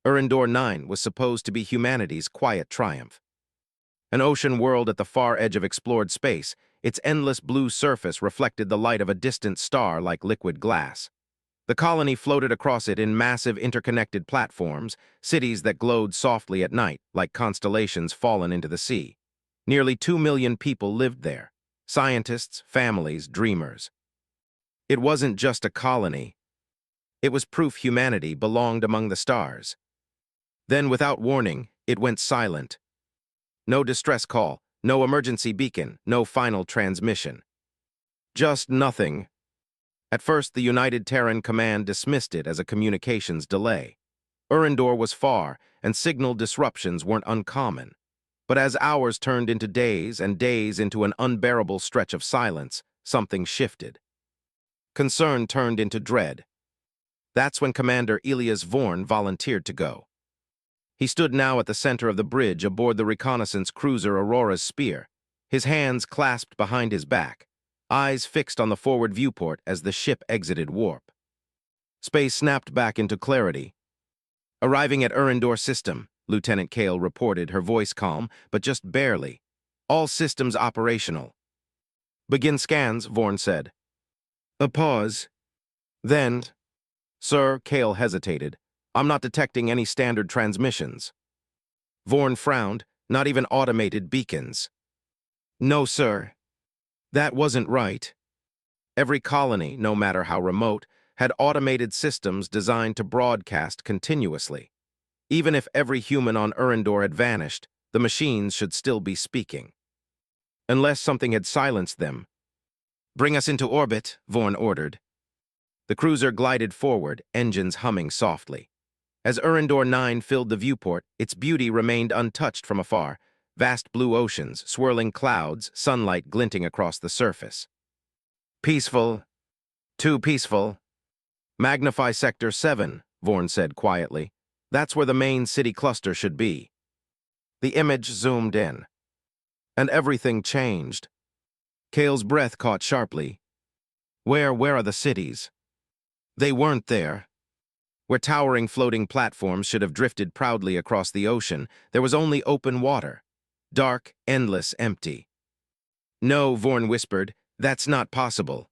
Urindor 9 was supposed to be humanity's quiet triumph. An ocean world at the far edge of explored space, its endless blue surface reflected the light of a distant star like liquid glass. The colony floated across it in massive interconnected platforms, cities that glowed softly at night like constellations fallen into the sea. Nearly 2 million people lived there, scientists, families, dreamers. It wasn't just a colony. It was proof humanity belonged among the stars. Then, without warning, it went silent. No distress call, no emergency beacon, no final transmission. Just nothing. At first, the United Terran Command dismissed it as a communications delay. Urindor was far, and signal disruptions weren't uncommon. But as hours turned into days and days into an unbearable stretch of silence, something shifted. Concern turned into dread. That's when Commander Elias Vorn volunteered to go. He stood now at the center of the bridge aboard the reconnaissance cruiser Aurora's Spear, his hands clasped behind his back, eyes fixed on the forward viewport as the ship exited warp. Space snapped back into clarity. Arriving at Urindor system, Lieutenant Kale reported, her voice calm, but just barely. All systems operational. Begin scans, Vorn said. A pause. Then, Sir, Kale hesitated. I'm not detecting any standard transmissions. Vorn frowned, not even automated beacons. No, sir. That wasn't right. Every colony, no matter how remote, had automated systems designed to broadcast continuously. Even if every human on Urindor had vanished, the machines should still be speaking. Unless something had silenced them. Bring us into orbit, Vorn ordered. The cruiser glided forward, engines humming softly. As Urindor 9 filled the viewport, its beauty remained untouched from afar, vast blue oceans, swirling clouds, sunlight glinting across the surface. Peaceful. Too peaceful. Magnify Sector 7, Vorn said quietly. That's where the main city cluster should be. The image zoomed in. And everything changed. Kale's breath caught sharply. Where are the cities? They weren't there. Where towering floating platforms should have drifted proudly across the ocean, there was only open water. Dark, endless, empty. No, Vorn whispered, that's not possible.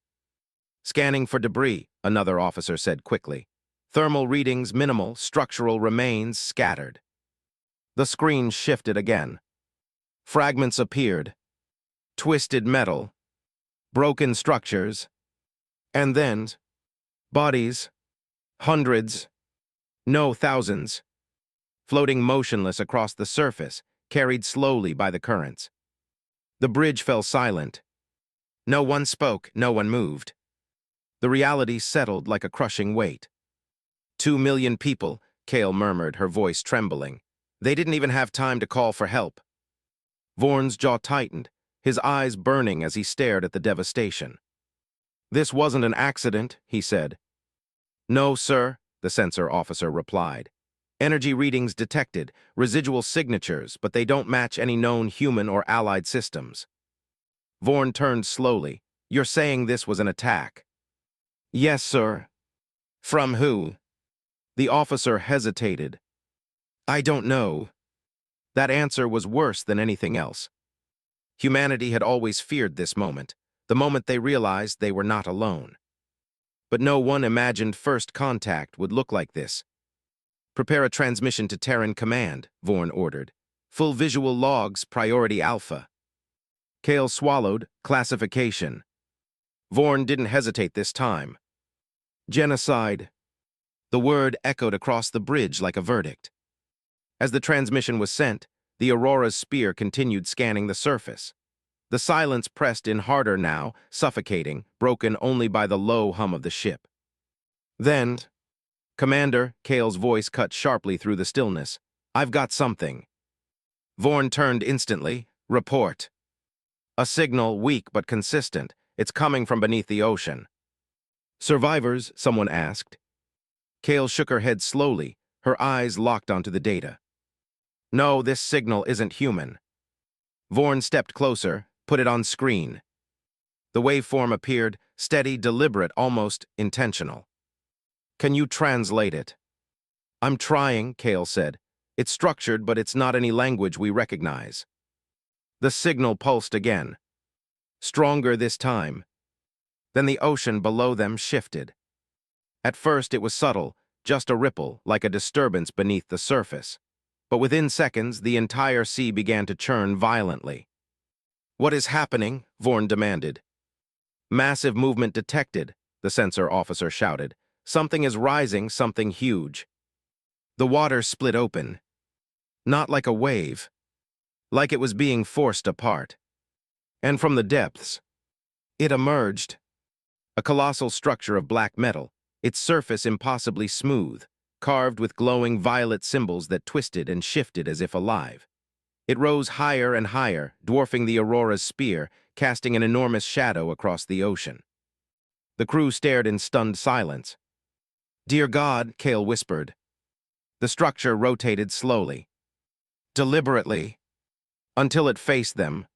Scanning for debris, another officer said quickly. Thermal readings minimal, structural remains scattered. The screen shifted again. Fragments appeared. Twisted metal. Broken structures. And then, bodies. Hundreds. No, thousands. Floating motionless across the surface, carried slowly by the currents. The bridge fell silent. No one spoke, no one moved. The reality settled like a crushing weight. 2 million people, Kale murmured, her voice trembling. They didn't even have time to call for help. Vorn's jaw tightened, his eyes burning as he stared at the devastation. This wasn't an accident, he said. No, sir, the sensor officer replied. Energy readings detected, residual signatures, but they don't match any known human or allied systems. Vorn turned slowly. You're saying this was an attack? Yes, sir. From who? The officer hesitated. I don't know. That answer was worse than anything else. Humanity had always feared this moment, the moment they realized they were not alone. But no one imagined first contact would look like this. Prepare a transmission to Terran Command, Vorn ordered. Full visual logs, priority alpha. Kale swallowed, classification. Vorn didn't hesitate this time. Genocide. The word echoed across the bridge like a verdict. As the transmission was sent, the Aurora's Spear continued scanning the surface. The silence pressed in harder now, suffocating, broken only by the low hum of the ship. Then, Commander, Kale's voice cut sharply through the stillness. I've got something. Vorn turned instantly. Report. A signal, weak but consistent. It's coming from beneath the ocean. Survivors, someone asked. Kale shook her head slowly, her eyes locked onto the data. No, this signal isn't human. Vorn stepped closer, put it on screen. The waveform appeared, steady, deliberate, almost intentional. Can you translate it? I'm trying, Kale said. It's structured, but it's not any language we recognize. The signal pulsed again. Stronger this time. Then the ocean below them shifted. At first it was subtle, just a ripple, like a disturbance beneath the surface. But within seconds, the entire sea began to churn violently. What is happening? Vorn demanded. Massive movement detected, the sensor officer shouted. Something is rising, something huge. The water split open. Not like a wave. Like it was being forced apart. And from the depths, it emerged. A colossal structure of black metal, its surface impossibly smooth, carved with glowing violet symbols that twisted and shifted as if alive. It rose higher and higher, dwarfing the Aurora's spear, casting an enormous shadow across the ocean. The crew stared in stunned silence. "Dear God," Kale whispered. The structure rotated slowly, deliberately, until it faced them.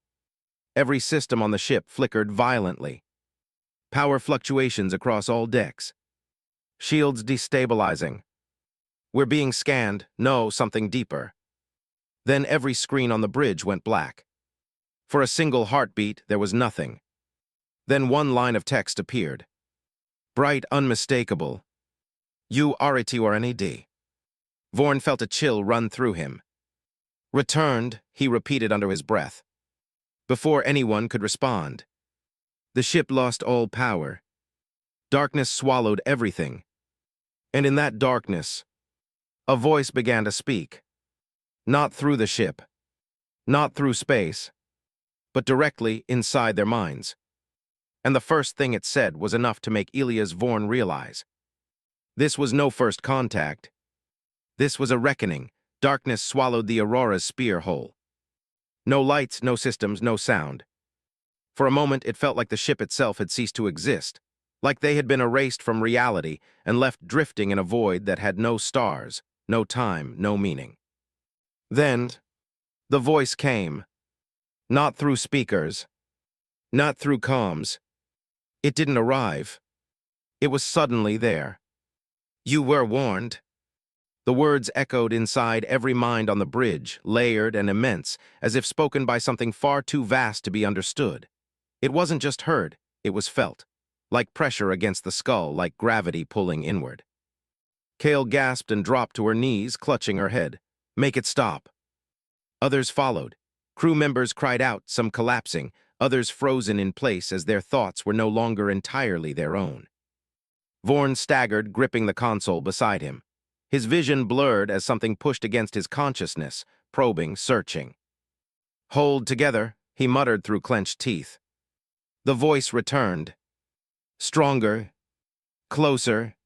Every system on the ship flickered violently. Power fluctuations across all decks. Shields destabilizing. "We're being scanned. No, something deeper." Then every screen on the bridge went black. For a single heartbeat, there was nothing. Then one line of text appeared. Bright, unmistakable. URATURNAD. Vorn felt a chill run through him. "Returned," he repeated under his breath. Before anyone could respond. The ship lost all power. Darkness swallowed everything. And in that darkness, a voice began to speak. Not through the ship. Not through space. But directly inside their minds. And the first thing it said was enough to make Elias Vorn realize. This was no first contact. This was a reckoning. Darkness swallowed the Aurora's spear whole. No lights, no systems, no sound. For a moment, it felt like the ship itself had ceased to exist, like they had been erased from reality and left drifting in a void that had no stars, no time, no meaning. Then, the voice came. Not through speakers. Not through comms. It didn't arrive. It was suddenly there. "You were warned." The words echoed inside every mind on the bridge, layered and immense, as if spoken by something far too vast to be understood. It wasn't just heard, it was felt. Like pressure against the skull, like gravity pulling inward. Kale gasped and dropped to her knees, clutching her head. "Make it stop." Others followed. Crew members cried out, some collapsing, others frozen in place as their thoughts were no longer entirely their own. Vorn staggered, gripping the console beside him. His vision blurred as something pushed against his consciousness, probing, searching. "Hold together," he muttered through clenched teeth. The voice returned. Stronger. Closer.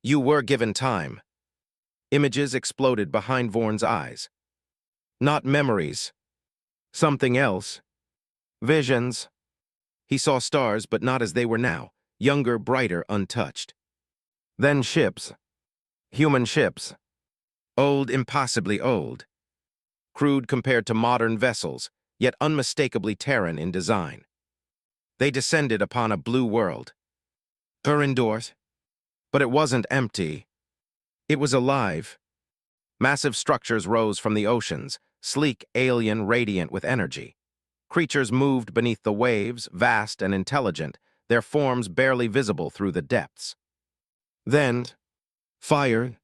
"You were given time." Images exploded behind Vorn's eyes. Not memories. Something else. Visions. He saw stars, but not as they were now, younger, brighter, untouched. Then ships. Human ships. Old, impossibly old. Crude compared to modern vessels, yet unmistakably Terran in design. They descended upon a blue world. Indoors. But it wasn't empty. It was alive. Massive structures rose from the oceans, sleek, alien, radiant with energy. Creatures moved beneath the waves, vast and intelligent, their forms barely visible through the depths. Then, fire.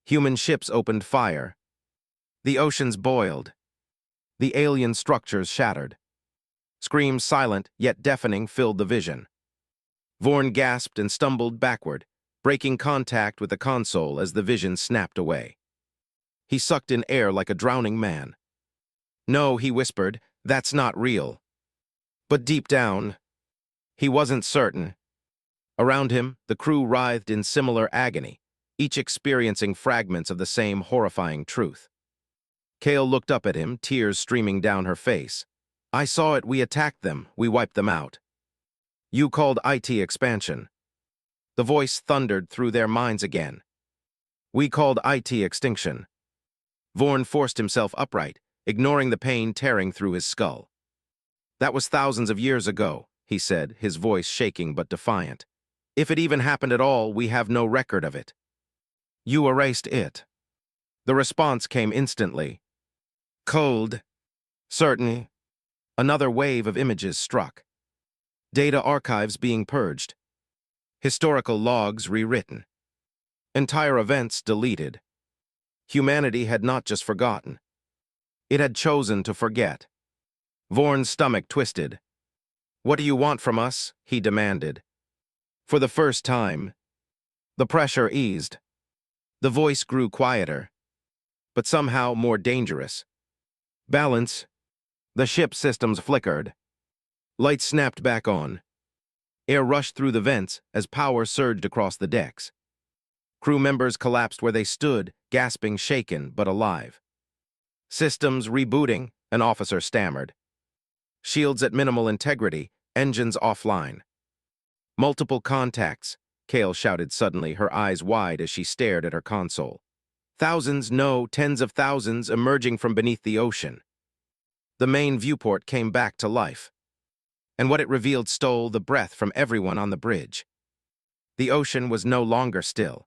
Human ships opened fire. The oceans boiled. The alien structures shattered. Screams silent, yet deafening, filled the vision. Vorn gasped and stumbled backward, breaking contact with the console as the vision snapped away. He sucked in air like a drowning man. "No," he whispered, "that's not real." But deep down, he wasn't certain. Around him, the crew writhed in similar agony, each experiencing fragments of the same horrifying truth. Kale looked up at him, tears streaming down her face. "I saw it, we attacked them, we wiped them out. You called IT expansion." The voice thundered through their minds again. "We called IT extinction." Vorn forced himself upright, ignoring the pain tearing through his skull. "That was thousands of years ago," he said, his voice shaking but defiant. "If it even happened at all, we have no record of it." You erased it. The response came instantly. Cold. Certainly. Another wave of images struck. Data archives being purged. Historical logs rewritten. Entire events deleted. Humanity had not just forgotten. It had chosen to forget. Vorn's stomach twisted. What do you want from us? He demanded. For the first time, the pressure eased. The voice grew quieter, but somehow more dangerous. Balance. The ship's systems flickered. Lights snapped back on. Air rushed through the vents as power surged across the decks. Crew members collapsed where they stood, gasping, shaken, but alive. Systems rebooting, an officer stammered. Shields at minimal integrity, engines offline. Multiple contacts, Kale shouted suddenly, her eyes wide as she stared at her console. Thousands, no, tens of thousands emerging from beneath the ocean. The main viewport came back to life, and what it revealed stole the breath from everyone on the bridge. The ocean was no longer still.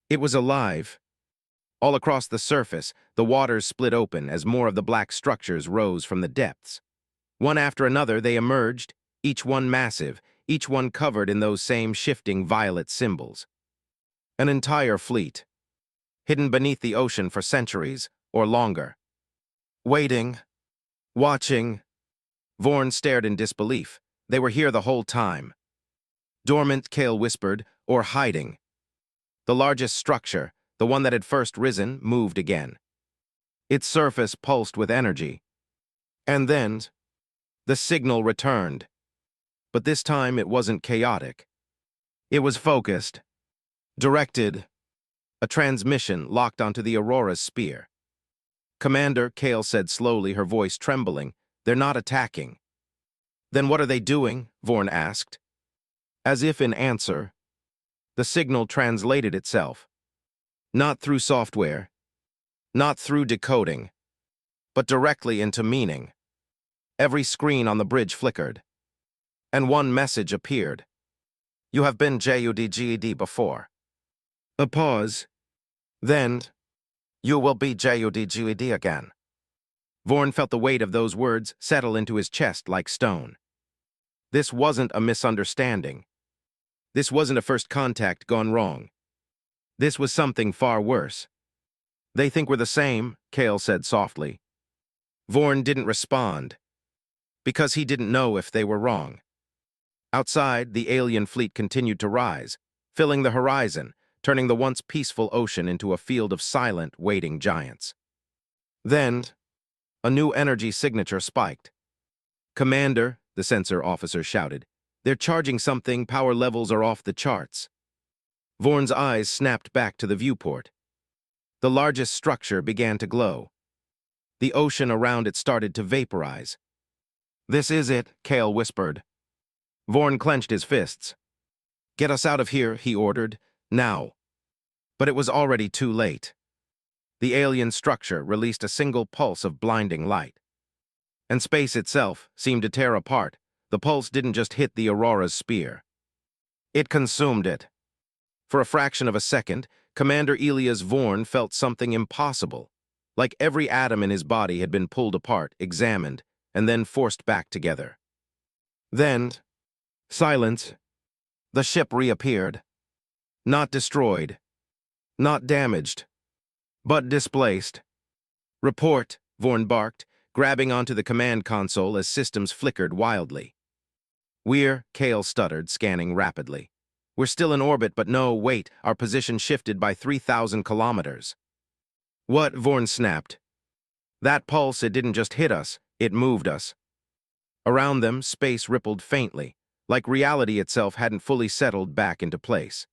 It was alive. All across the surface, the waters split open as more of the black structures rose from the depths. One after another, they emerged, each one massive, each one covered in those same shifting violet symbols. An entire fleet, hidden beneath the ocean for centuries or longer. Waiting, watching. Vorn stared in disbelief. They were here the whole time. Dormant, Kale whispered, or hiding. The largest structure, the one that had first risen, moved again. Its surface pulsed with energy. And then, the signal returned. But this time it wasn't chaotic. It was focused, directed, a transmission locked onto the Aurora's spear. Commander, Kale said slowly, her voice trembling, they're not attacking. Then what are they doing? Vorn asked. As if in answer, the signal translated itself. Not through software, not through decoding, but directly into meaning. Every screen on the bridge flickered, and one message appeared. You have been JUDGED before. A pause. Then, you will be JUDGED again. Vorn felt the weight of those words settle into his chest like stone. This wasn't a misunderstanding. This wasn't a first contact gone wrong. This was something far worse. They think we're the same, Kale said softly. Vorn didn't respond, because he didn't know if they were wrong. Outside, the alien fleet continued to rise, filling the horizon, turning the once peaceful ocean into a field of silent, waiting giants. Then, a new energy signature spiked. Commander, the sensor officer shouted, they're charging something, power levels are off the charts. Vorn's eyes snapped back to the viewport. The largest structure began to glow. The ocean around it started to vaporize. This is it, Kale whispered. Vorn clenched his fists. Get us out of here, he ordered, now. But it was already too late. The alien structure released a single pulse of blinding light. And space itself seemed to tear apart. The pulse didn't just hit the Aurora's spear. It consumed it. For a fraction of a second, Commander Elias Vorn felt something impossible, like every atom in his body had been pulled apart, examined, and then forced back together. Then, silence. The ship reappeared. Not destroyed. Not damaged. But displaced. Report, Vorn barked, grabbing onto the command console as systems flickered wildly. Kale stuttered, scanning rapidly. We're still in orbit, but no, wait, our position shifted by 3,000 kilometers. What? Vorn snapped. That pulse, it didn't just hit us, it moved us. Around them, space rippled faintly, like reality itself hadn't fully settled back into place.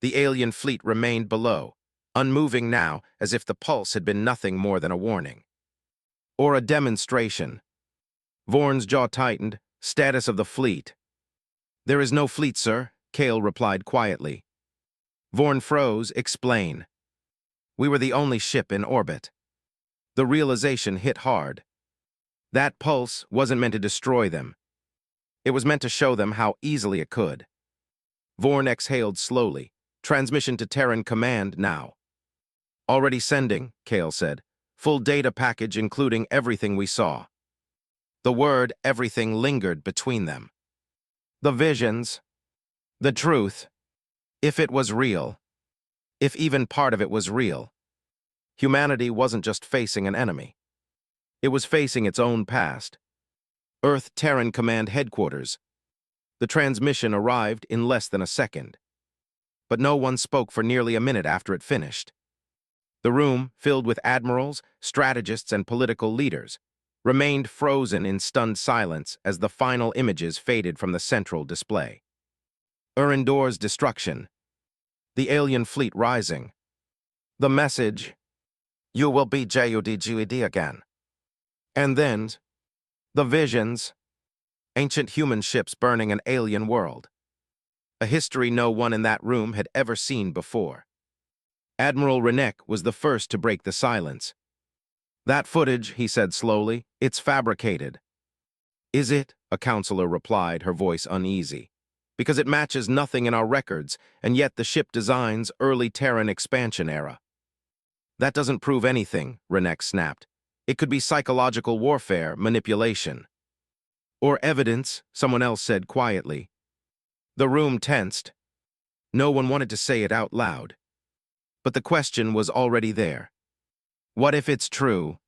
The alien fleet remained below, unmoving now, as if the pulse had been nothing more than a warning. Or a demonstration. Vorn's jaw tightened. Status of the fleet. There is no fleet, sir, Kale replied quietly. Vorn froze. Explain. We were the only ship in orbit. The realization hit hard. That pulse wasn't meant to destroy them. It was meant to show them how easily it could. Vorn exhaled slowly, Transmission to Terran Command now. Already sending, Kale said. Full data package including everything we saw. The word everything lingered between them. The visions. The truth. If it was real. If even part of it was real. Humanity wasn't just facing an enemy. It was facing its own past. Earth Terran Command Headquarters. The transmission arrived in less than a second. But no one spoke for nearly a minute after it finished. The room, filled with admirals, strategists, and political leaders, remained frozen in stunned silence as the final images faded from the central display. Urindor's destruction. The alien fleet rising. The message, "You will be JUDGED again." And then, the visions, ancient human ships burning an alien world. A history no one in that room had ever seen before. Admiral Renek was the first to break the silence. "That footage," he said slowly, "it's fabricated." "Is it?" a counselor replied, her voice uneasy. "Because it matches nothing in our records, and yet the ship designs early Terran expansion era." "That doesn't prove anything," Renek snapped. "It could be psychological warfare, manipulation." "Or evidence," someone else said quietly. The room tensed. No one wanted to say it out loud. But the question was already there. What if it's true?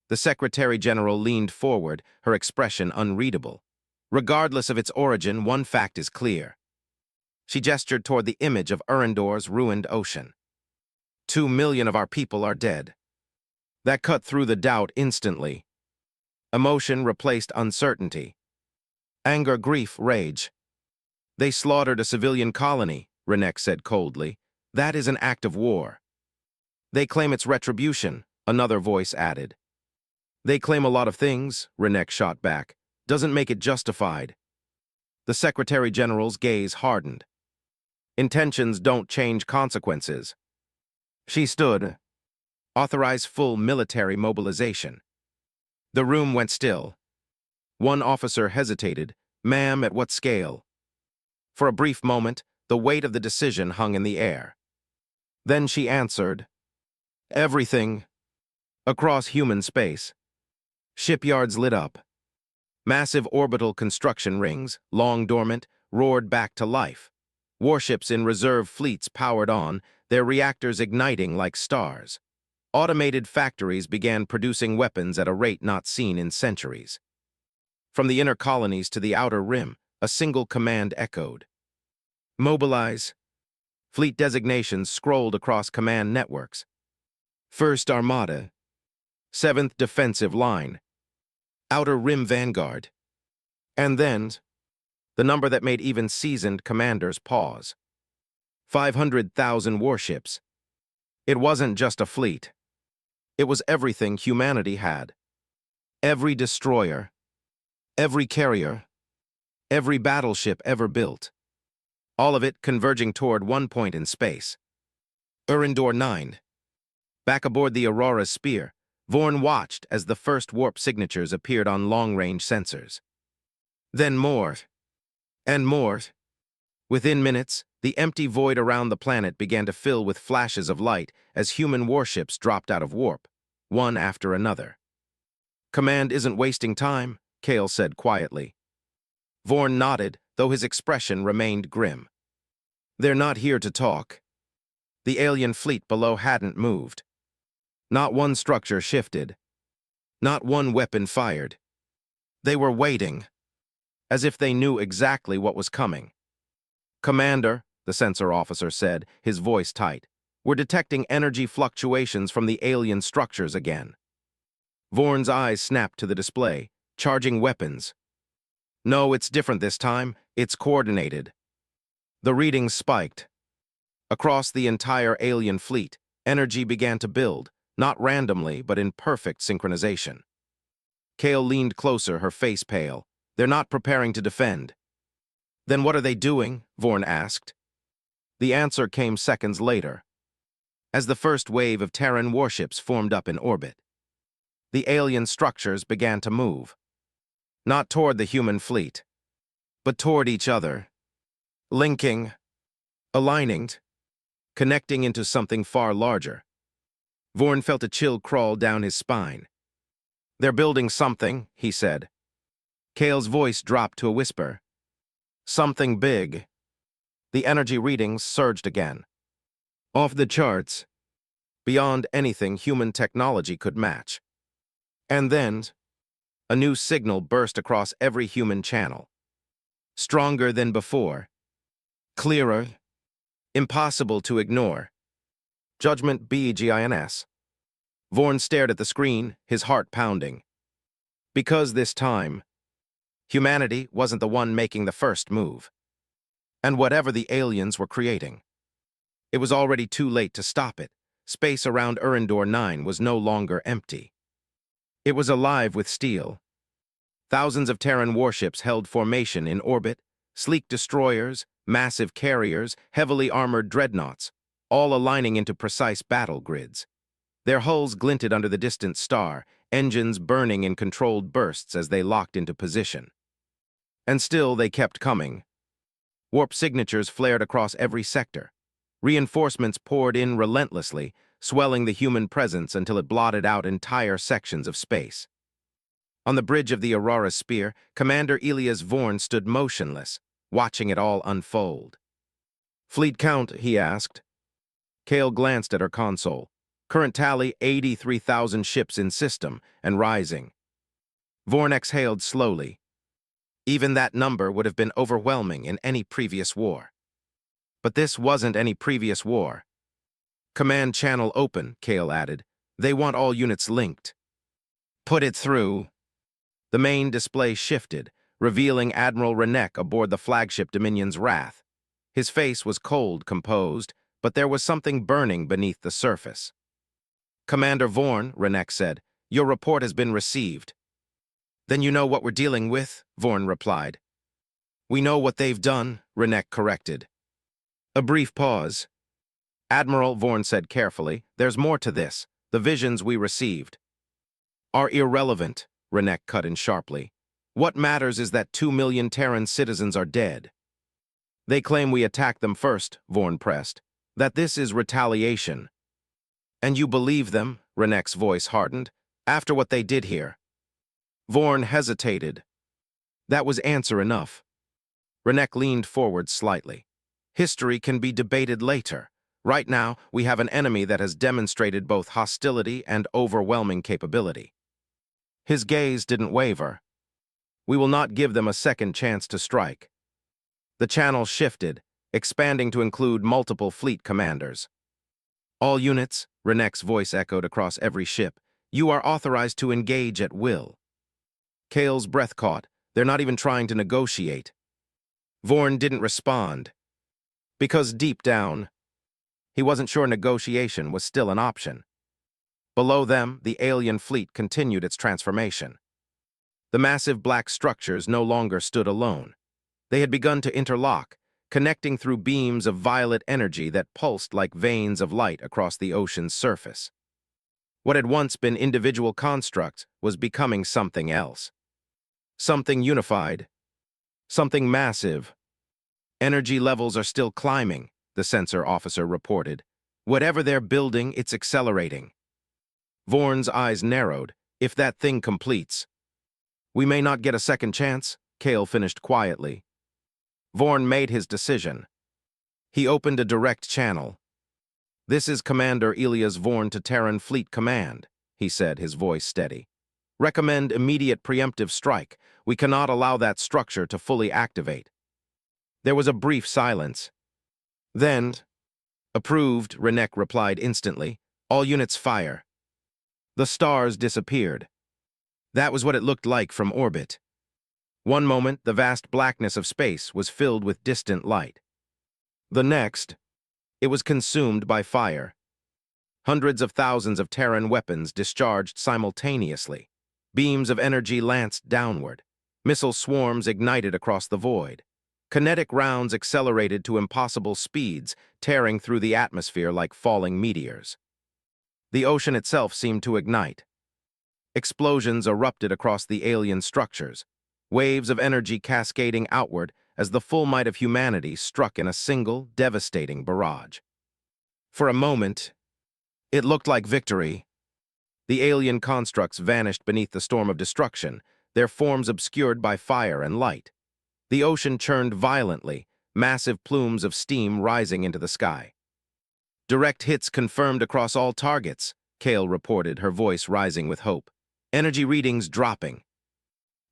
The Secretary General leaned forward, her expression unreadable. Regardless of its origin, one fact is clear. She gestured toward the image of Urindor's ruined ocean. 2 million of our people are dead. That cut through the doubt instantly. Emotion replaced uncertainty. Anger, grief, rage. "They slaughtered a civilian colony," Renek said coldly. "That is an act of war." "They claim it's retribution," another voice added. "They claim a lot of things," Renek shot back. "Doesn't make it justified." The Secretary General's gaze hardened. "Intentions don't change consequences." She stood. "Authorize full military mobilization." The room went still. One officer hesitated. "Ma'am, at what scale?" For a brief moment, the weight of the decision hung in the air. Then she answered, "Everything. Across human space." Shipyards lit up. Massive orbital construction rings, long dormant, roared back to life. Warships in reserve fleets powered on, their reactors igniting like stars. Automated factories began producing weapons at a rate not seen in centuries. From the inner colonies to the outer rim, a single command echoed. "Mobilize." Fleet designations scrolled across command networks. First Armada. 7th Defensive Line. Outer Rim Vanguard. And then, the number that made even seasoned commanders pause. 500,000 warships. It wasn't just a fleet. It was everything humanity had. Every destroyer, every carrier, every battleship ever built. All of it converging toward one point in space. Urindor 9. Back aboard the Aurora's Spear, Vorn watched as the first warp signatures appeared on long-range sensors. Then more. And more. Within minutes, the empty void around the planet began to fill with flashes of light as human warships dropped out of warp, one after another. "Command isn't wasting time," Kale said quietly. Vorn nodded, though his expression remained grim. "They're not here to talk." The alien fleet below hadn't moved. Not one structure shifted. Not one weapon fired. They were waiting, as if they knew exactly what was coming. "Commander," the sensor officer said, his voice tight, "we're detecting energy fluctuations from the alien structures again." Vorn's eyes snapped to the display, charging weapons. "No, it's different this time. It's coordinated." The readings spiked. Across the entire alien fleet, energy began to build, not randomly, but in perfect synchronization. Kale leaned closer, her face pale. "They're not preparing to defend." "Then what are they doing?" Vorn asked. The answer came seconds later, as the first wave of Terran warships formed up in orbit. The alien structures began to move. Not toward the human fleet, but toward each other. Linking, aligning. connecting into something far larger. Vorn felt a chill crawl down his spine. "They're building something," he said. Kale's voice dropped to a whisper. "Something big." The energy readings surged again. Off the charts, beyond anything human technology could match. And then, a new signal burst across every human channel. Stronger than before. Clearer. Impossible to ignore. Judgment BGINS. Vorn stared at the screen, his heart pounding. Because this time, humanity wasn't the one making the first move. And whatever the aliens were creating, it was already too late to stop it. Space around Urindor 9 was no longer empty. It was alive with steel. Thousands of Terran warships held formation in orbit, sleek destroyers, massive carriers, heavily armored dreadnoughts, all aligning into precise battle grids. Their hulls glinted under the distant star, engines burning in controlled bursts as they locked into position. And still they kept coming. Warp signatures flared across every sector. Reinforcements poured in relentlessly, swelling the human presence until it blotted out entire sections of space. On the bridge of the Aurora Spear, Commander Elias Vorn stood motionless, watching it all unfold. "Fleet count," he asked. Kale glanced at her console. Current tally, 83,000 ships in system, and rising. Vorn exhaled slowly. Even that number would have been overwhelming in any previous war. But this wasn't any previous war. "Command channel open," Kale added. "They want all units linked." "Put it through." The main display shifted, revealing Admiral Renek aboard the flagship Dominion's Wrath. His face was cold, composed, but there was something burning beneath the surface. "Commander Vorn," Renek said, "your report has been received." "Then you know what we're dealing with," Vorn replied. "We know what they've done," Renek corrected. A brief pause. "Admiral," Vorn said carefully, "there's more to this. The visions we received are irrelevant," Renek cut in sharply. "What matters is that 2 million Terran citizens are dead." "They claim we attacked them first," Vorn pressed. "That this is retaliation." "And you believe them?" Renek's voice hardened. "After what they did here?" Vorn hesitated. That was answer enough. Renek leaned forward slightly. "History can be debated later. Right now, we have an enemy that has demonstrated both hostility and overwhelming capability." His gaze didn't waver. "We will not give them a second chance to strike." The channel shifted, expanding to include multiple fleet commanders. "All units," Renek's voice echoed across every ship, "you are authorized to engage at will." Kale's breath caught. "They're not even trying to negotiate." Vorn didn't respond. Because deep down, he wasn't sure negotiation was still an option. Below them, the alien fleet continued its transformation. The massive black structures no longer stood alone. They had begun to interlock, connecting through beams of violet energy that pulsed like veins of light across the ocean's surface. What had once been individual constructs was becoming something else. Something unified. Something massive. "Energy levels are still climbing," the sensor officer reported. "Whatever they're building, it's accelerating." Vorn's eyes narrowed. "If that thing completes." "We may not get a second chance," Kale finished quietly. Vorn made his decision. He opened a direct channel. "This is Commander Elias Vorn to Terran Fleet Command," he said, his voice steady. "Recommend immediate preemptive strike. We cannot allow that structure to fully activate." There was a brief silence. Then, "Approved," Renek replied instantly. "All units fire." The stars disappeared. That was what it looked like from orbit. One moment, the vast blackness of space was filled with distant light. The next, it was consumed by fire. Hundreds of thousands of Terran weapons discharged simultaneously. Beams of energy lanced downward. Missile swarms ignited across the void. Kinetic rounds accelerated to impossible speeds, tearing through the atmosphere like falling meteors. The ocean itself seemed to ignite. Explosions erupted across the alien structures, waves of energy cascading outward as the full might of humanity struck in a single, devastating barrage. For a moment, it looked like victory. The alien constructs vanished beneath the storm of destruction, their forms obscured by fire and light. The ocean churned violently, massive plumes of steam rising into the sky. Direct hits confirmed across all targets, Kale reported, her voice rising with hope. Energy readings dropping.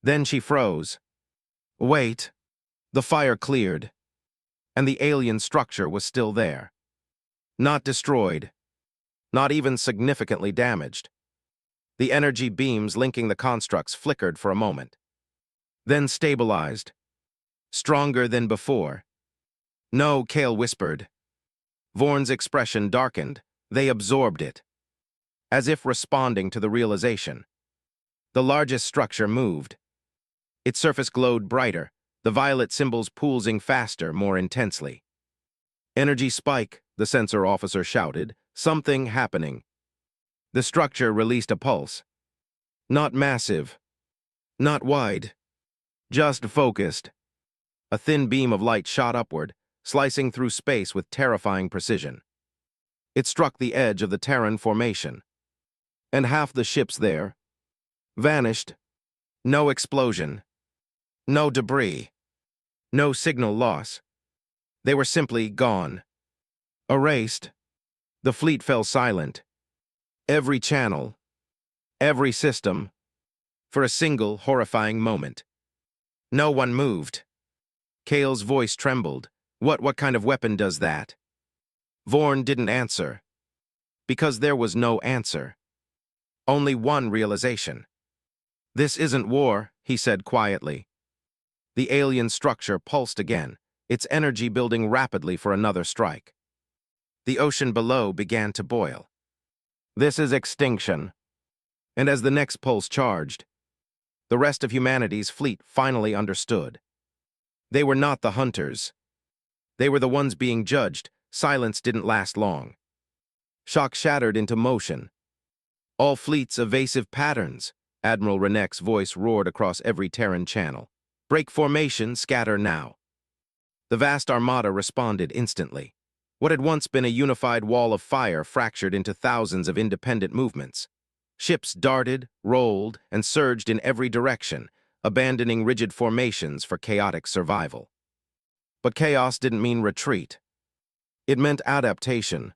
Then she froze. Wait. The fire cleared, and the alien structure was still there. Not destroyed, not even significantly damaged. The energy beams linking the constructs flickered for a moment, then stabilized, stronger than before. No, Kale whispered. Vorn's expression darkened. They absorbed it, as if responding to the realization. The largest structure moved. Its surface glowed brighter, the violet symbols pulsing faster, more intensely. Energy spike, the sensor officer shouted. Something happening. The structure released a pulse. Not massive, not wide, just focused. A thin beam of light shot upward, slicing through space with terrifying precision. It struck the edge of the Terran formation, and half the ships there vanished. No explosion, no debris, no signal loss. They were simply gone. Erased. The fleet fell silent. Every channel, every system, for a single horrifying moment. No one moved. Kale's voice trembled. What kind of weapon does that? Vorn didn't answer, because there was no answer. Only one realization. This isn't war, he said quietly. The alien structure pulsed again, its energy building rapidly for another strike. The ocean below began to boil. This is extinction. And as the next pulse charged, the rest of humanity's fleet finally understood. They were not the hunters. They were the ones being judged. Silence didn't last long. Shock shattered into motion. All fleets evasive patterns, Admiral Renek's voice roared across every Terran channel. Break formation, scatter now. The vast armada responded instantly. What had once been a unified wall of fire fractured into thousands of independent movements. Ships darted, rolled, and surged in every direction, abandoning rigid formations for chaotic survival. But chaos didn't mean retreat. It meant adaptation.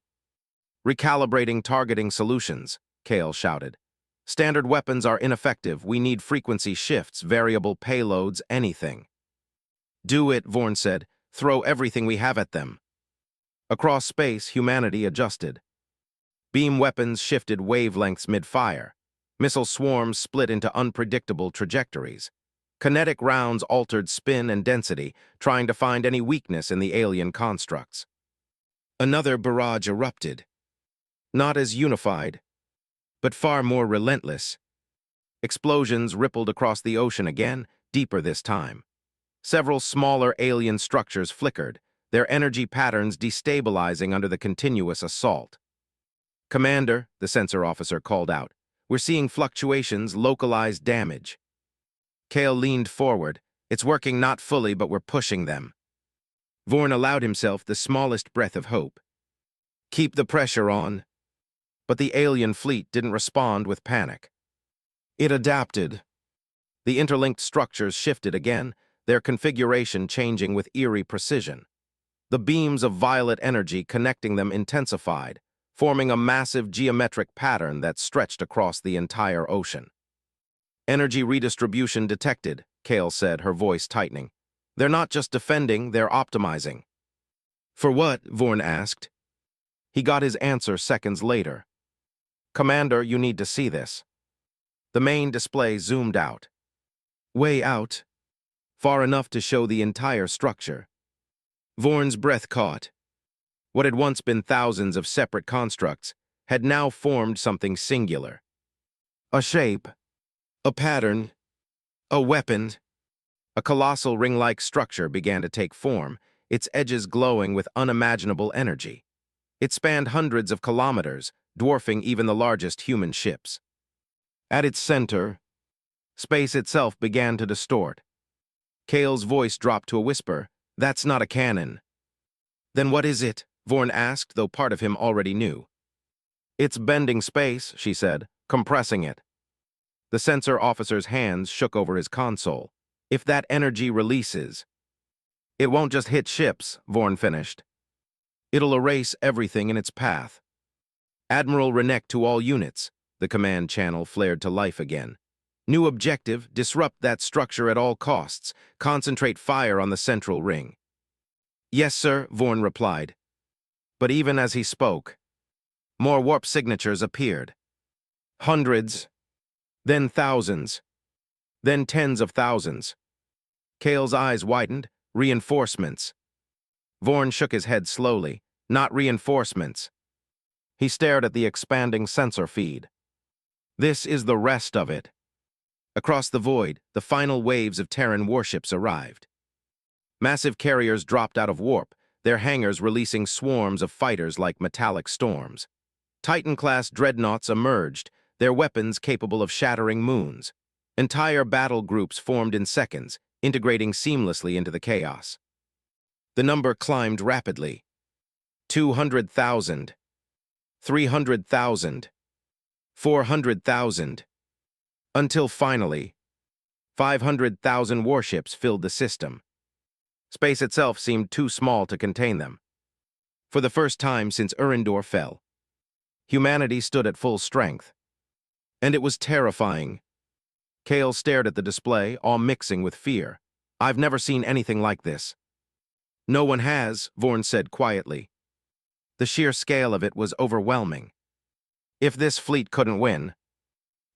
Recalibrating targeting solutions, Kale shouted. Standard weapons are ineffective. We need frequency shifts, variable payloads, anything. Do it, Vorn said. Throw everything we have at them. Across space, humanity adjusted. Beam weapons shifted wavelengths mid-fire. Missile swarms split into unpredictable trajectories. Kinetic rounds altered spin and density, trying to find any weakness in the alien constructs. Another barrage erupted. Not as unified, but far more relentless. Explosions rippled across the ocean again, deeper this time. Several smaller alien structures flickered, their energy patterns destabilizing under the continuous assault. Commander, the sensor officer called out, we're seeing fluctuations, localized damage. Kale leaned forward. It's working not fully, but we're pushing them. Vorn allowed himself the smallest breath of hope. Keep the pressure on. But the alien fleet didn't respond with panic. It adapted. The interlinked structures shifted again, their configuration changing with eerie precision. The beams of violet energy connecting them intensified, forming a massive geometric pattern that stretched across the entire ocean. Energy redistribution detected, Kale said, her voice tightening. They're not just defending, they're optimizing. For what? Vorn asked. He got his answer seconds later. Commander, you need to see this. The main display zoomed out. Way out. Far enough to show the entire structure. Vorn's breath caught. What had once been thousands of separate constructs had now formed something singular. A shape, a pattern, a weapon. A colossal ring-like structure began to take form, its edges glowing with unimaginable energy. It spanned hundreds of kilometers, dwarfing even the largest human ships. At its center, space itself began to distort. Kale's voice dropped to a whisper. That's not a cannon. Then what is it? Vorn asked, though part of him already knew. It's bending space, she said, compressing it. The sensor officer's hands shook over his console. If that energy releases, it won't just hit ships, Vorn finished. It'll erase everything in its path. Admiral Renek to all units. The command channel flared to life again. New objective, disrupt that structure at all costs. Concentrate fire on the central ring. Yes, sir, Vorn replied. But even as he spoke, more warp signatures appeared. Hundreds, then thousands, then tens of thousands. Kale's eyes widened. Reinforcements. Vorn shook his head slowly. Not reinforcements. He stared at the expanding sensor feed. This is the rest of it. Across the void, the final waves of Terran warships arrived. Massive carriers dropped out of warp, their hangars releasing swarms of fighters like metallic storms. Titan-class dreadnoughts emerged, their weapons capable of shattering moons. Entire battle groups formed in seconds, integrating seamlessly into the chaos. The number climbed rapidly. 200,000. 300,000. 400,000. Until finally, 500,000 warships filled the system. Space itself seemed too small to contain them. For the first time since Urindor fell, humanity stood at full strength. And it was terrifying. Kale stared at the display, all mixing with fear. I've never seen anything like this. No one has, Vorn said quietly. The sheer scale of it was overwhelming. If this fleet couldn't win,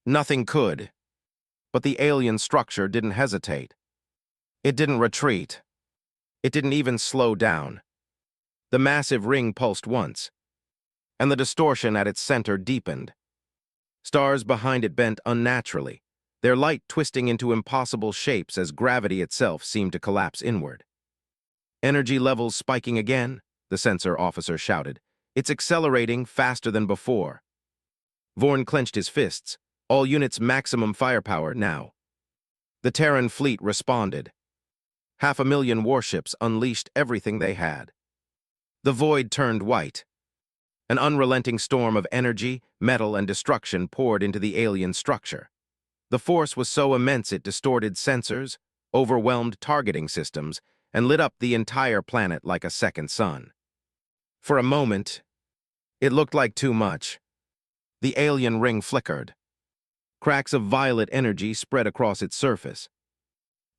nothing could. But the alien structure didn't hesitate. It didn't retreat. It didn't even slow down. The massive ring pulsed once, and the distortion at its center deepened. Stars behind it bent unnaturally, their light twisting into impossible shapes as gravity itself seemed to collapse inward. Energy levels spiking again, the sensor officer shouted. It's accelerating faster than before. Vorn clenched his fists. All units maximum firepower now. The Terran fleet responded. 500,000 warships unleashed everything they had. The void turned white. An unrelenting storm of energy, metal, and destruction poured into the alien structure. The force was so immense it distorted sensors, overwhelmed targeting systems, and lit up the entire planet like a second sun. For a moment, it looked like too much. The alien ring flickered. Cracks of violet energy spread across its surface.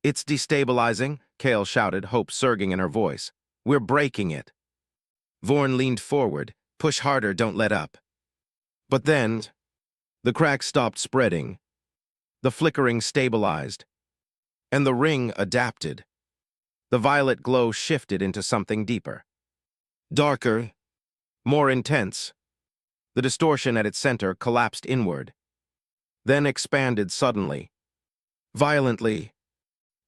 It's destabilizing, Kale shouted, hope surging in her voice. We're breaking it. Vorn leaned forward. Push harder, don't let up. But then, the cracks stopped spreading. The flickering stabilized, and the ring adapted. The violet glow shifted into something deeper. Darker, more intense. The distortion at its center collapsed inward, then expanded suddenly. Violently,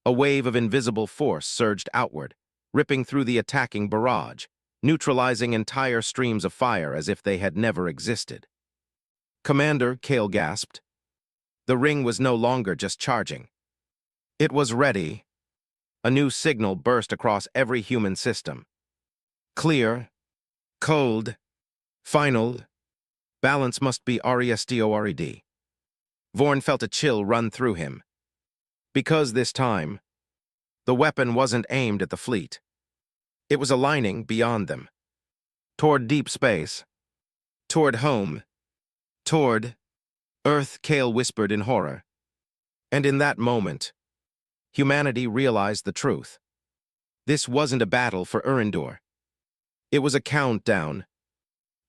a wave of invisible force surged outward, ripping through the attacking barrage, neutralizing entire streams of fire as if they had never existed. Commander, Kale gasped. The ring was no longer just charging. It was ready. A new signal burst across every human system. Clear, cold, final, balance must be RESTORED. Vorn felt a chill run through him. Because this time, the weapon wasn't aimed at the fleet. It was aligning beyond them. Toward deep space. Toward home. Toward Earth, Kale whispered in horror. And in that moment, humanity realized the truth. This wasn't a battle for Urindor. It was a countdown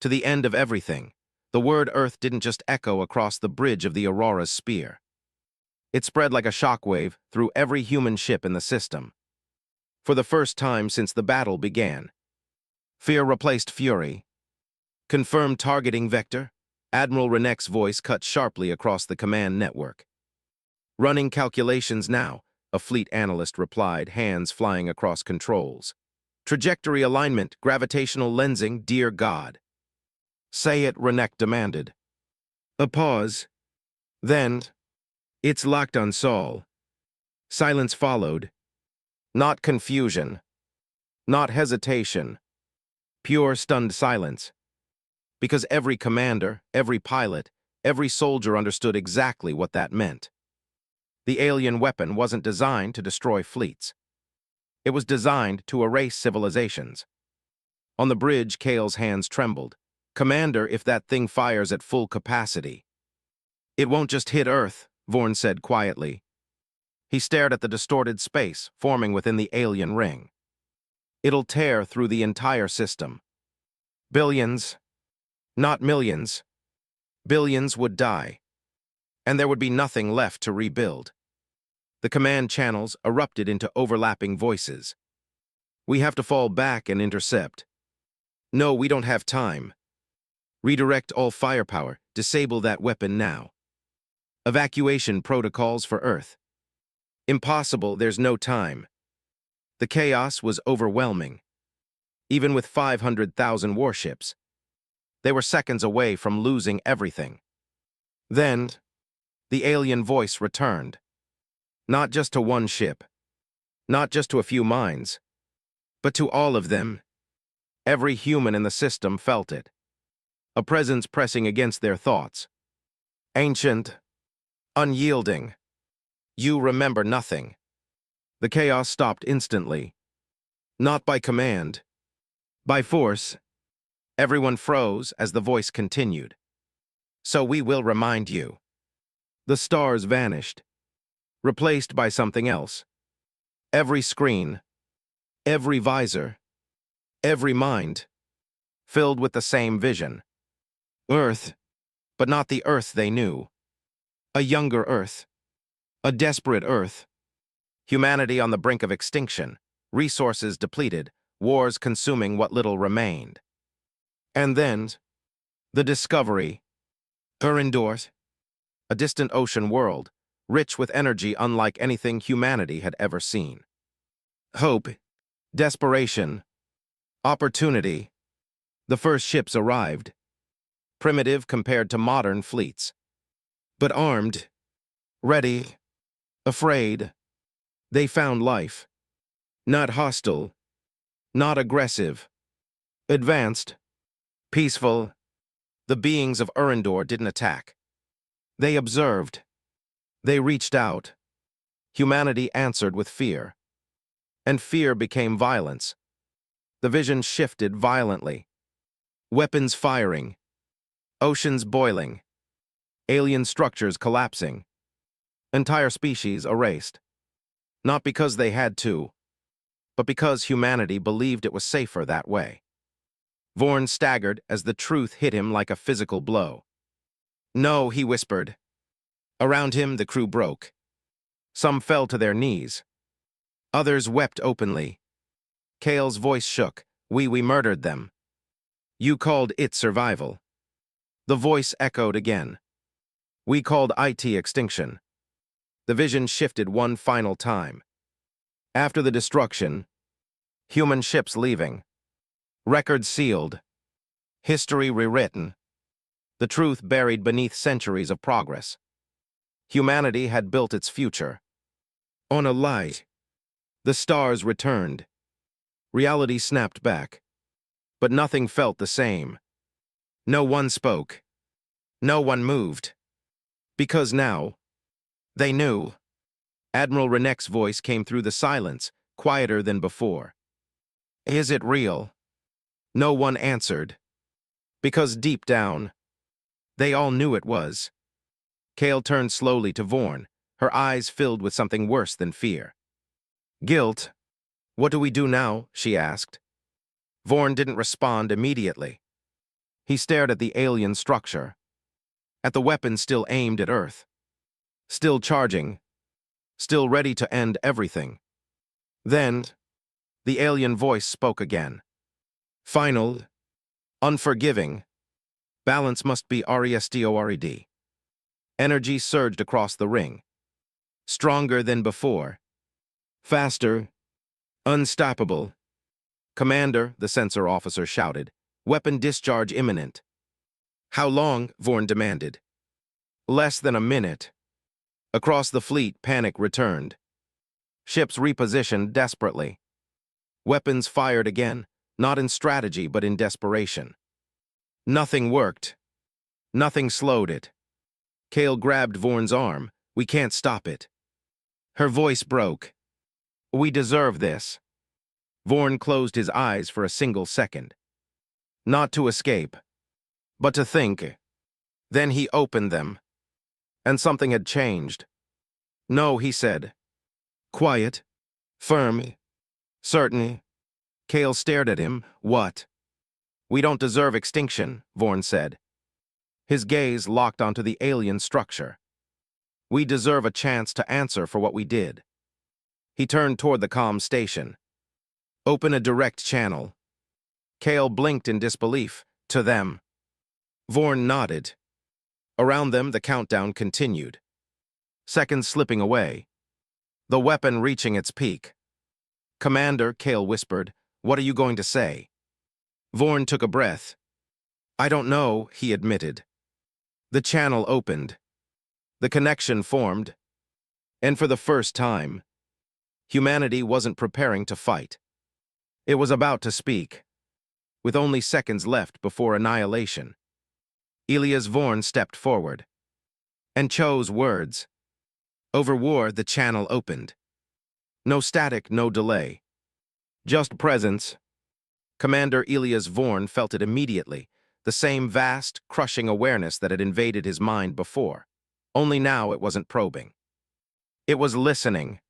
to the end of everything. The word Earth didn't just echo across the bridge of the Aurora's spear. It spread like a shockwave through every human ship in the system. For the first time since the battle began, fear replaced fury. Confirmed targeting vector. Admiral Renek's voice cut sharply across the command network. Running calculations now, a fleet analyst replied, hands flying across controls. Trajectory alignment, gravitational lensing, dear God. Say it, Renek demanded. A pause. Then, it's locked on Sol. Silence followed. Not confusion. Not hesitation. Pure stunned silence. Because every commander, every pilot, every soldier understood exactly what that meant. The alien weapon wasn't designed to destroy fleets. It was designed to erase civilizations. On the bridge, Kale's hands trembled. Commander, if that thing fires at full capacity. It won't just hit Earth, Vorn said quietly. He stared at the distorted space forming within the alien ring. It'll tear through the entire system. Billions, not millions, billions would die, and there would be nothing left to rebuild. The command channels erupted into overlapping voices. We have to fall back and intercept. No, we don't have time. Redirect all firepower, disable that weapon now. Evacuation protocols for Earth. Impossible, there's no time. The chaos was overwhelming. Even with 500,000 warships, they were seconds away from losing everything. Then, the alien voice returned. Not just to one ship, not just to a few minds, but to all of them. Every human in the system felt it. A presence pressing against their thoughts. Ancient, unyielding. You remember nothing. The chaos stopped instantly. Not by command, by force. Everyone froze as the voice continued. So we will remind you. The stars vanished, replaced by something else. Every screen, every visor, every mind, filled with the same vision. Earth, but not the Earth they knew. A younger Earth, a desperate Earth. Humanity on the brink of extinction, resources depleted, wars consuming what little remained. And then, the discovery. Urindort, a distant ocean world, rich with energy unlike anything humanity had ever seen. Hope, desperation, opportunity. The first ships arrived, primitive compared to modern fleets, but armed, ready, afraid. They found life, not hostile, not aggressive, advanced, peaceful. The beings of Urindor didn't attack. They observed. They reached out. Humanity answered with fear. And fear became violence. The vision shifted violently. Weapons firing. Oceans boiling. Alien structures collapsing. Entire species erased. Not because they had to, but because humanity believed it was safer that way. Vorn staggered as the truth hit him like a physical blow. No, he whispered. Around him, the crew broke. Some fell to their knees. Others wept openly. Kale's voice shook. We murdered them. You called it survival. The voice echoed again. We called it extinction. The vision shifted one final time. After the destruction, human ships leaving. Records sealed. History rewritten. The truth buried beneath centuries of progress. Humanity had built its future. On a lie. The stars returned. Reality snapped back. But nothing felt the same. No one spoke. No one moved. Because now, they knew. Admiral Renek's voice came through the silence, quieter than before. Is it real? No one answered. Because deep down, they all knew it was. Kale turned slowly to Vorn, her eyes filled with something worse than fear. Guilt. What do we do now? She asked. Vorn didn't respond immediately. He stared at the alien structure, at the weapon still aimed at Earth, still charging, still ready to end everything. Then, the alien voice spoke again. Final, unforgiving, balance must be restored. Energy surged across the ring, stronger than before, faster, unstoppable. Commander, the sensor officer shouted, weapon discharge imminent. How long? Vorn demanded. Less than a minute. Across the fleet, panic returned. Ships repositioned desperately. Weapons fired again, not in strategy but in desperation. Nothing worked. Nothing slowed it. Kale grabbed Vorn's arm. We can't stop it. Her voice broke. We deserve this. Vorn closed his eyes for a single second. Not to escape, but to think. Then he opened them. And something had changed. No, he said. Quiet. Firm. Certain. Kale stared at him. What? We don't deserve extinction, Vorn said. His gaze locked onto the alien structure. We deserve a chance to answer for what we did. He turned toward the comm station. Open a direct channel. Kale blinked in disbelief. To them. Vorn nodded. Around them, the countdown continued. Seconds slipping away. The weapon reaching its peak. Commander, Kale whispered, what are you going to say? Vorn took a breath. I don't know, he admitted. The channel opened. The connection formed. And for the first time, humanity wasn't preparing to fight. It was about to speak. With only seconds left before annihilation, Elias Vorn stepped forward and chose words. Over war, the channel opened. No static, no delay. Just presence. Commander Elias Vorn felt it immediately, the same vast, crushing awareness that had invaded his mind before. Only now it wasn't probing. It was listening.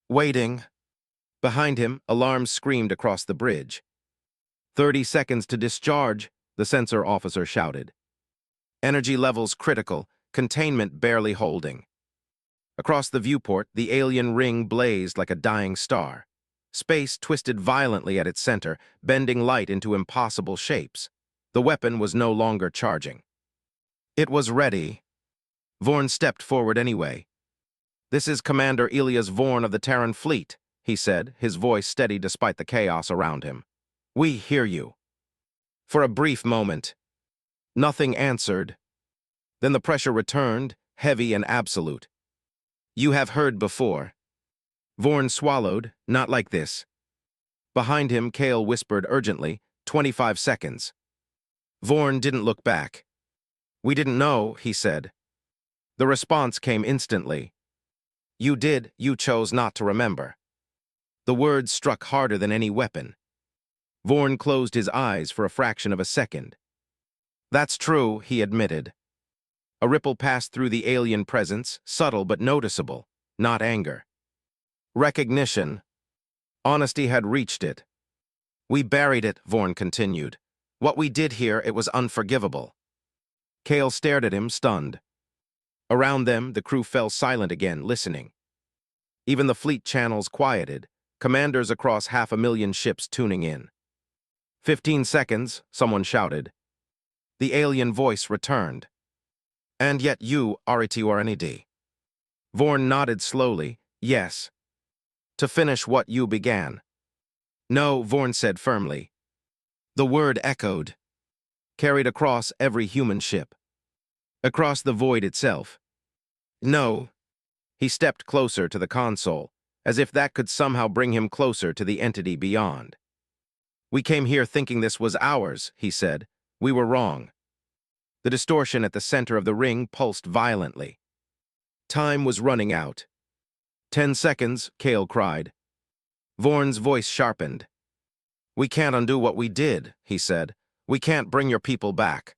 Waiting. Behind him, alarms screamed across the bridge. 30 seconds to discharge, the sensor officer shouted. Energy levels critical, containment barely holding. Across the viewport, the alien ring blazed like a dying star. Space twisted violently at its center, bending light into impossible shapes. The weapon was no longer charging. It was ready. Vorn stepped forward anyway. This is Commander Elias Vorn of the Terran Fleet, he said, his voice steady despite the chaos around him. We hear you. For a brief moment, nothing answered. Then the pressure returned, heavy and absolute. You have heard before. Vorn swallowed, not like this. Behind him, Kale whispered urgently, 25 seconds. Vorn didn't look back. We didn't know, he said. The response came instantly. You did, you chose not to remember. The words struck harder than any weapon. Vorn closed his eyes for a fraction of a second. That's true, he admitted. A ripple passed through the alien presence, subtle but noticeable, not anger. Recognition. Honesty had reached it. We buried it, Vorn continued. What we did here, it was unforgivable. Kale stared at him, stunned. Around them, the crew fell silent again, listening. Even the fleet channels quieted, commanders across 500,000 ships tuning in. 15 seconds, someone shouted. The alien voice returned. And yet you, RETURNED. Vorn nodded slowly, yes. To finish what you began. No, Vorn said firmly. The word echoed, carried across every human ship. Across the void itself. No. He stepped closer to the console, as if that could somehow bring him closer to the entity beyond. We came here thinking this was ours, he said. We were wrong. The distortion at the center of the ring pulsed violently. Time was running out. 10 seconds, Kale cried. Vorn's voice sharpened. We can't undo what we did, he said. We can't bring your people back.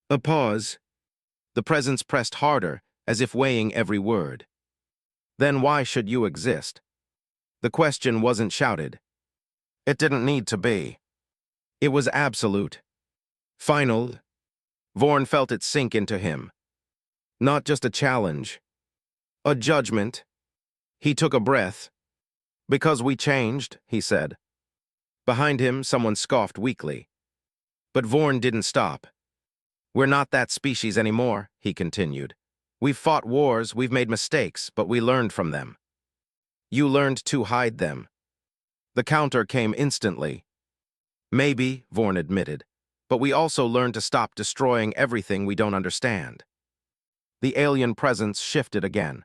A pause. The presence pressed harder, as if weighing every word. Then why should you exist? The question wasn't shouted. It didn't need to be. It was absolute. Final. Vorn felt it sink into him. Not just a challenge. A judgment. He took a breath. Because we changed, he said. Behind him, someone scoffed weakly. But Vorn didn't stop. We're not that species anymore, he continued. We've fought wars, we've made mistakes, but we learned from them. You learned to hide them. The counter came instantly. Maybe, Vorn admitted, but we also learned to stop destroying everything we don't understand. The alien presence shifted again.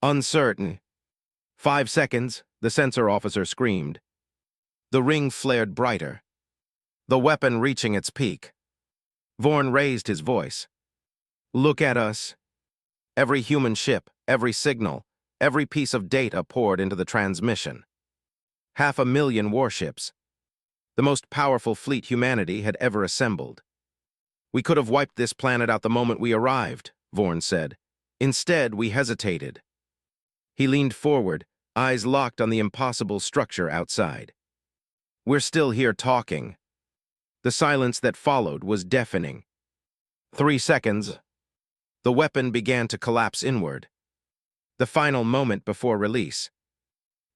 Uncertain. 5 seconds, the sensor officer screamed. The ring flared brighter, the weapon reaching its peak. Vorn raised his voice. Look at us. Every human ship, every signal, every piece of data poured into the transmission. 500,000 warships. The most powerful fleet humanity had ever assembled. We could have wiped this planet out the moment we arrived, Vorn said. Instead, we hesitated. He leaned forward, eyes locked on the impossible structure outside. We're still here talking. The silence that followed was deafening. 3 seconds. The weapon began to collapse inward. The final moment before release.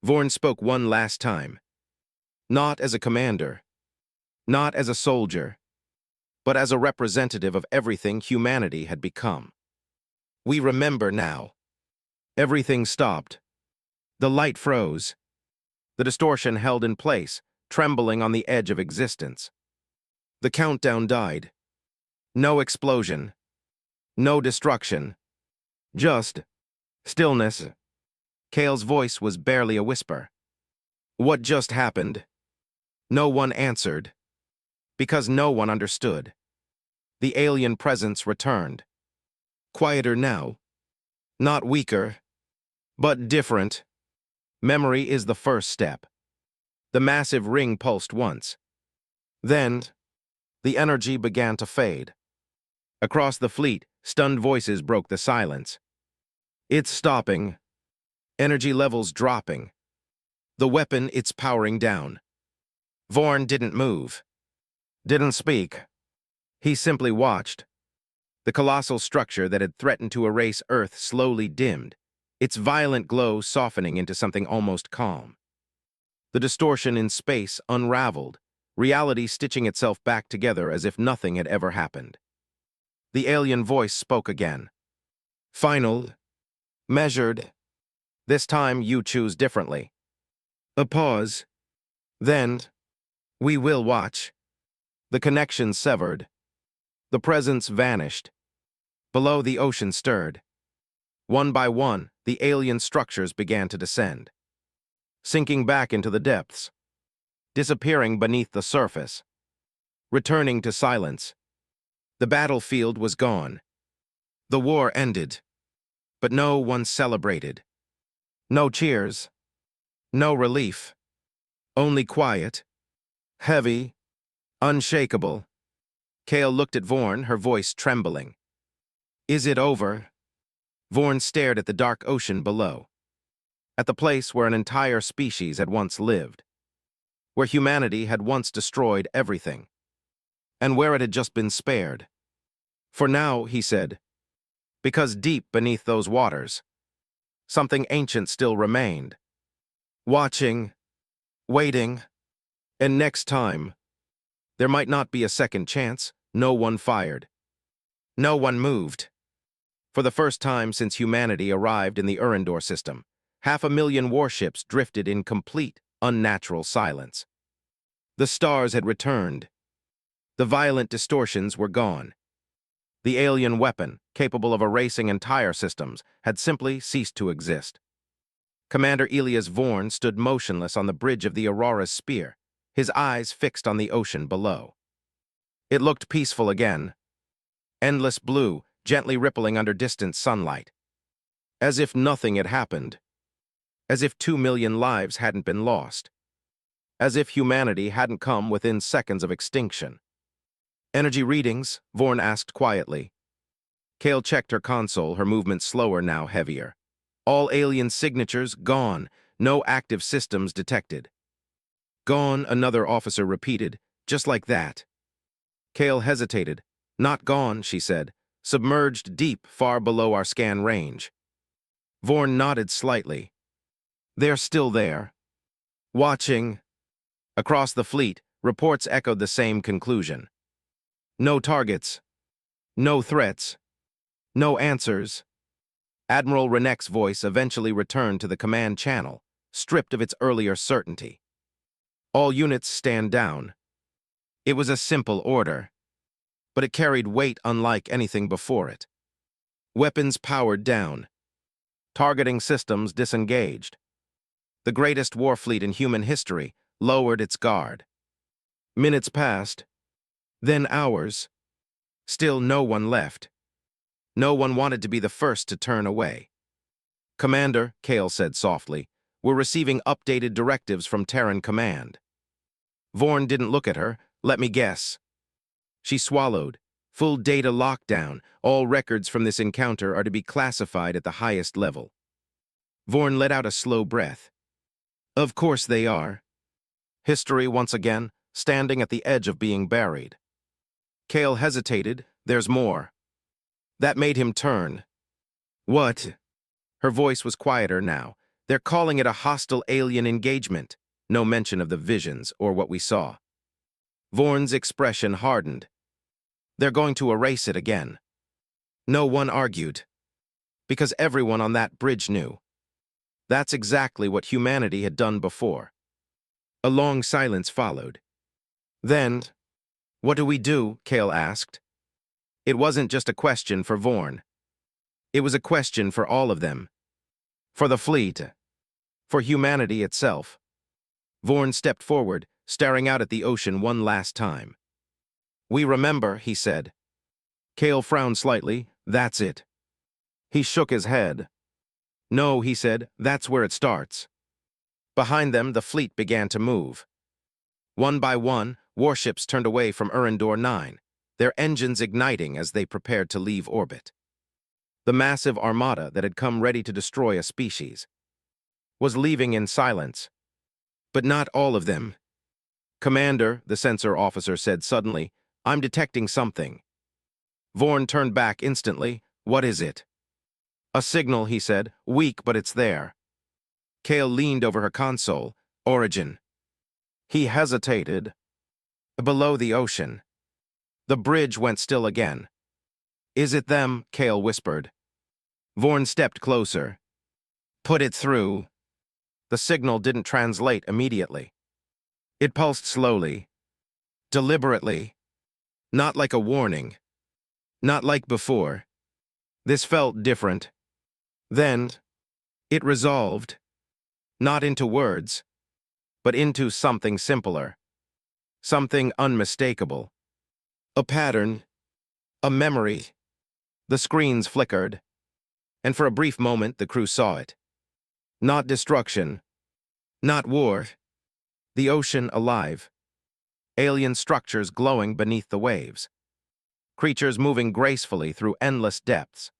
Vorn spoke one last time. Not as a commander, not as a soldier, but as a representative of everything humanity had become. We remember now. Everything stopped. The light froze. The distortion held in place, trembling on the edge of existence. The countdown died. No explosion. No destruction. Just stillness. Kale's voice was barely a whisper. What just happened? No one answered. Because no one understood. The alien presence returned. Quieter now. Not weaker, but different. Memory is the first step. The massive ring pulsed once. Then, the energy began to fade. Across the fleet, stunned voices broke the silence. It's stopping. Energy levels dropping. The weapon, it's powering down. Vorn didn't move. Didn't speak. He simply watched. The colossal structure that had threatened to erase Earth slowly dimmed, its violent glow softening into something almost calm. The distortion in space unraveled, reality stitching itself back together as if nothing had ever happened. The alien voice spoke again. Final. Measured. This time you choose differently. A pause. Then, we will watch. The connection severed. The presence vanished. Below, the ocean stirred. One by one, the alien structures began to descend, sinking back into the depths, disappearing beneath the surface, returning to silence. The battlefield was gone. The war ended, but no one celebrated. No cheers, no relief, only quiet, heavy, unshakable. Kale looked at Vorn, her voice trembling. Is it over? Vorn stared at the dark ocean below, at the place where an entire species had once lived, where humanity had once destroyed everything, and where it had just been spared. For now, he said, because deep beneath those waters, something ancient still remained, watching, waiting, and next time, there might not be a second chance. No one fired. No one moved. For the first time since humanity arrived in the Urandor system, 500,000 warships drifted in complete, unnatural silence. The stars had returned. The violent distortions were gone. The alien weapon, capable of erasing entire systems, had simply ceased to exist. Commander Elias Vorn stood motionless on the bridge of the Aurora's spear, his eyes fixed on the ocean below. It looked peaceful again. Endless blue, gently rippling under distant sunlight. As if nothing had happened. As if 2 million lives hadn't been lost. As if humanity hadn't come within seconds of extinction. Energy readings? Vorn asked quietly. Kale checked her console, her movement slower now, heavier. All alien signatures gone, no active systems detected. Gone, another officer repeated, just like that. Kale hesitated. Not gone, she said. Submerged deep, far below our scan range. Vorn nodded slightly. They're still there. Watching. Across the fleet, reports echoed the same conclusion. No targets. No threats. No answers. Admiral Renek's voice eventually returned to the command channel, stripped of its earlier certainty. All units stand down. It was a simple order, but it carried weight unlike anything before it. Weapons powered down. Targeting systems disengaged. The greatest war fleet in human history lowered its guard. Minutes passed, then hours. Still no one left. No one wanted to be the first to turn away. "Commander," Kale said softly, "we're receiving updated directives from Terran Command." Vorn didn't look at her. "Let me guess." She swallowed. "Full data lockdown. All records from this encounter are to be classified at the highest level." Vorn let out a slow breath. "Of course they are." History once again, standing at the edge of being buried. Kale hesitated. "There's more." That made him turn. "What?" Her voice was quieter now. "They're calling it a hostile alien engagement." No mention of the visions or what we saw. Vorn's expression hardened. "They're going to erase it again." No one argued. Because everyone on that bridge knew. That's exactly what humanity had done before. A long silence followed. Then, "What do we do?" Kale asked. It wasn't just a question for Vorn. It was a question for all of them. For the fleet. For humanity itself. Vorn stepped forward, staring out at the ocean one last time. "We remember," he said. Kale frowned slightly. "That's it." He shook his head. "No," he said, "that's where it starts." Behind them, the fleet began to move. One by one, warships turned away from Urandor 9, their engines igniting as they prepared to leave orbit. The massive armada that had come ready to destroy a species was leaving in silence. But not all of them. "Commander," the sensor officer said suddenly, "I'm detecting something." Vorn turned back instantly. "What is it?" "A signal," he said. "Weak, but it's there." Kale leaned over her console. "Origin." He hesitated. "Below the ocean." The bridge went still again. "Is it them?" Kale whispered. Vorn stepped closer. "Put it through." The signal didn't translate immediately. It pulsed slowly. Deliberately. Not like a warning. Not like before. This felt different. Then, it resolved. Not into words, but into something simpler. Something unmistakable. A pattern. A memory. The screens flickered. And for a brief moment, the crew saw it. Not destruction. Not war. The ocean alive. Alien structures glowing beneath the waves. Creatures moving gracefully through endless depths.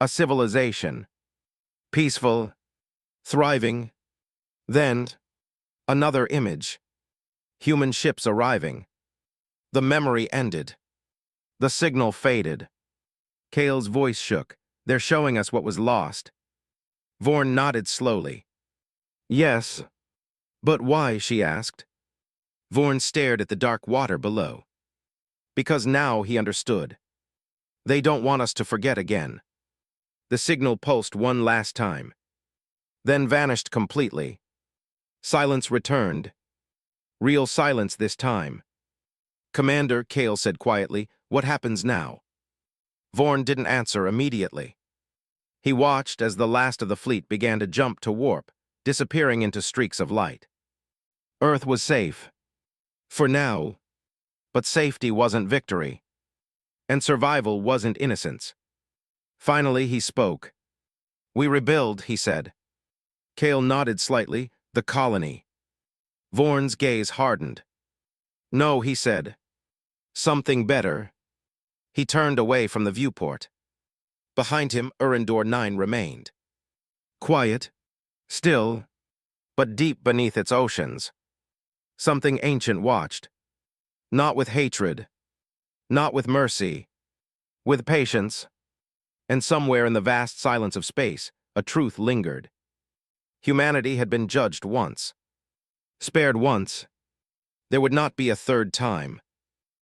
A civilization. Peaceful. Thriving. Then, another image. Human ships arriving. The memory ended. The signal faded. Kale's voice shook. "They're showing us what was lost." Vorn nodded slowly. "Yes. But why?" she asked. Vorn stared at the dark water below. Because now he understood. They don't want us to forget again. The signal pulsed one last time. Then vanished completely. Silence returned. Real silence this time. "Commander," Kale said quietly, "what happens now?" Vorn didn't answer immediately. He watched as the last of the fleet began to jump to warp, disappearing into streaks of light. Earth was safe. For now. But safety wasn't victory. And survival wasn't innocence. Finally, he spoke. "We rebuild," he said. Kale nodded slightly. "The colony." Vorn's gaze hardened. "No," he said. "Something better." He turned away from the viewport. Behind him, Urandor 9 remained. Quiet, still, but deep beneath its oceans. Something ancient watched. Not with hatred, not with mercy, with patience. And somewhere in the vast silence of space, a truth lingered. Humanity had been judged once. Spared once. There would not be a third time.